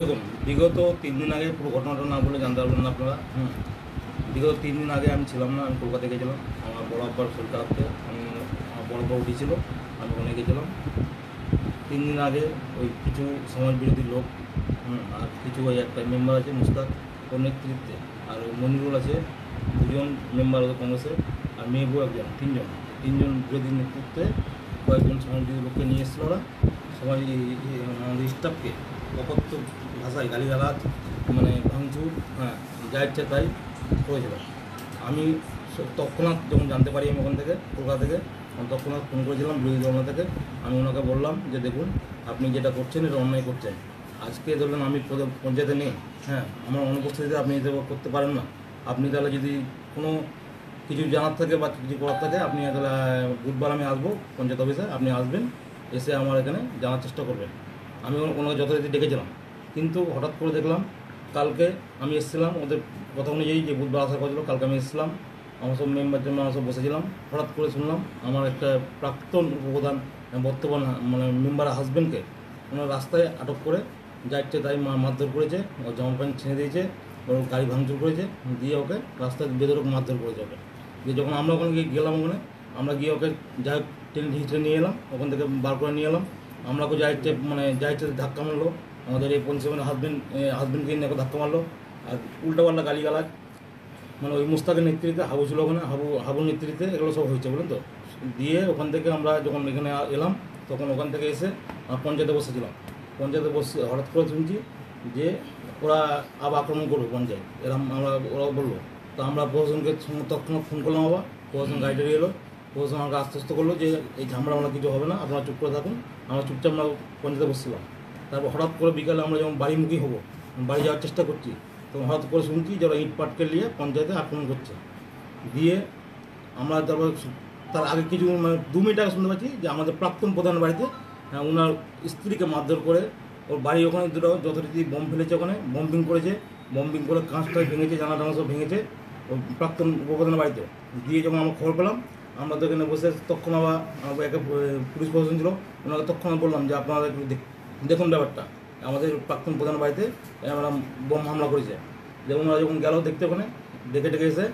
দেখুন, বিগত ৩ দিন আগে পুরো ঘটনাটা না বলে জানতে পারবেন না আপনারা। বিগত ৩ দিন আগে আমি ছিলাম না, আমি কলকাতায় গেছিলাম। আমার বড় আব্বার শরীর খারাপ থেকে আমার বড় আব্বা উঠেছিল, আমি ওখানে গেছিলাম। ৩ দিন আগে ওই কিছু সমাজ বিরোধী লোক আর কিছু ওই একটা মেম্বার আছে মুস্তাক, ওর নেতৃত্বে, আর ওই মনিরুল আছে, দুজন মেম্বার ওদের কংগ্রেসের, আর মেয়ে বউ একজন, তিনজন বিরোধী নেতৃত্বে কয়েকজন সমাজ বিরোধী লোককে নিয়ে এসেছিল ওরা। সবাই আমাদের স্টাফকে অকথ্য ভাষায় গালিগালাজ, মানে ভাঙচুর, যা ইচ্ছে তাই করেছিল। আমি তৎক্ষণাৎ যখন জানতে পারি আমি ওখান থেকে কলকাতা থেকে, আমি তৎক্ষণাৎ ফোন করেছিলাম বিরোধী দল থেকে। আমি ওনাকে বললাম যে দেখুন, আপনি যেটা করছেন এটা অন্যায় করছেন। আজকে ধরলেন আমি পঞ্চায়েতে নেই, আমার অনুপস্থিতিতে আপনি এটা করতে পারেন না। আপনি তাহলে যদি কোনো কিছু জানার থাকে বা কিছু করার থাকে, আপনি তাহলে বুধবার আমি আসবো পঞ্চায়েত অফিসে, আপনি আসবেন, এসে আমার এখানে জানার চেষ্টা করবেন। আমি ওনাকে যথারীতি ডেকেছিলাম, কিন্তু হঠাৎ করে দেখলাম কালকে আমি এসেছিলাম ওদের কথা অনুযায়ী যে বুধবার আসার কথা ছিল, কালকে আমি এসেছিলাম, আমার সব মেম্বার জন্য আমরা সব বসেছিলাম। হঠাৎ করে শুনলাম আমার একটা প্রাক্তন উপপ্রধান, বর্তমান মানে মেম্বার হাজব্যান্ডকে ওনার রাস্তায় আটক করে যা ইচ্ছে তাই মারধর করেছে, ওর জামা প্যান্ট ছিঁড়ে দিয়েছে, ওর গাড়ি ভাঙচুর করেছে, দিয়ে ওকে রাস্তায় বেদরক মারধর করেছে ওকে। দিয়ে যখন আমরা ওখানে গেলাম, ওখানে আমরা গিয়ে ওকে যা টেনে হিচড়ে নিয়ে এলাম, ওখান থেকে বার করে নিয়ে এলাম। আমরা ওকে যা ইচ্ছে মানে যা ইচ্ছে ধাক্কা মারলো, আমাদের এই পঞ্চায়েত হাজব্যান্ডকে নিয়ে ওকে ধাক্কা মারলো, আর উল্টাপাল্টা গালিগালাজ, মানে ওই মুস্তাকের নেতৃত্বে, হাবু ছিল ওখানে, হাবুর নেতৃত্বে এগুলো সব হয়েছে বলেন তো। দিয়ে ওখান থেকে আমরা যখন এখানে এলাম, তখন ওখান থেকে এসে পঞ্চায়েতে বসেছিলাম। পঞ্চায়েতে বসে হঠাৎ করে শুনছি যে ওরা আবার আক্রমণ করবে পঞ্চায়েত, এরকম ওরা বললো। তো আমরা প্রশাসনকে তৎক্ষণাৎ ফোন করলাম, আবার প্রশাসন গাড়ি এলো। প্রশাসন আমাকে আশ্বস্ত করলো যে এই ঝামেলা আমরা কিছু হবে না, আপনারা চুপ করে থাকুন। আমরা চুপচাপ আমরা পঞ্চায়েতে বসছিলাম। তারপর হঠাৎ করে বিকালে আমরা যখন বাড়িমুখী হবো, বাড়ি যাওয়ার চেষ্টা করছি, তখন হঠাৎ করে শুনছি যে ওরা ইট পাটকে নিয়ে পঞ্চায়েতে আক্রমণ করছে। দিয়ে আমরা তারপর তার আগে কিছু মানে 2 মিনিট আগে শুনতে পাচ্ছি যে আমাদের প্রাক্তন প্রধান বাড়িতে ওনার স্ত্রীকে মারধর করে ওর বাড়ি ওখানে দুটো যথারীতি বোম ফেলেছে, ওখানে বম্বিং করেছে, বম্বিং করে কাঁচটাই ভেঙেছে, জানা টানা সব ভেঙেছে ওই প্রাক্তন উপপ্রধানের বাড়িতে। দিয়ে যখন আমরা খবর পেলাম, আমরা তো এখানে বসে তখন আবার একে পুলিশ প্রশাসন ছিল, ওনাকে তৎক্ষণাৎ বললাম যে আপনারা একটু দেখুন ব্যাপারটা, আমাদের প্রাক্তন প্রধান বাড়িতে আমরা বোম হামলা করেছে। যে ওনারা যখন গেল দেখতে, ওখানে দেখে এসে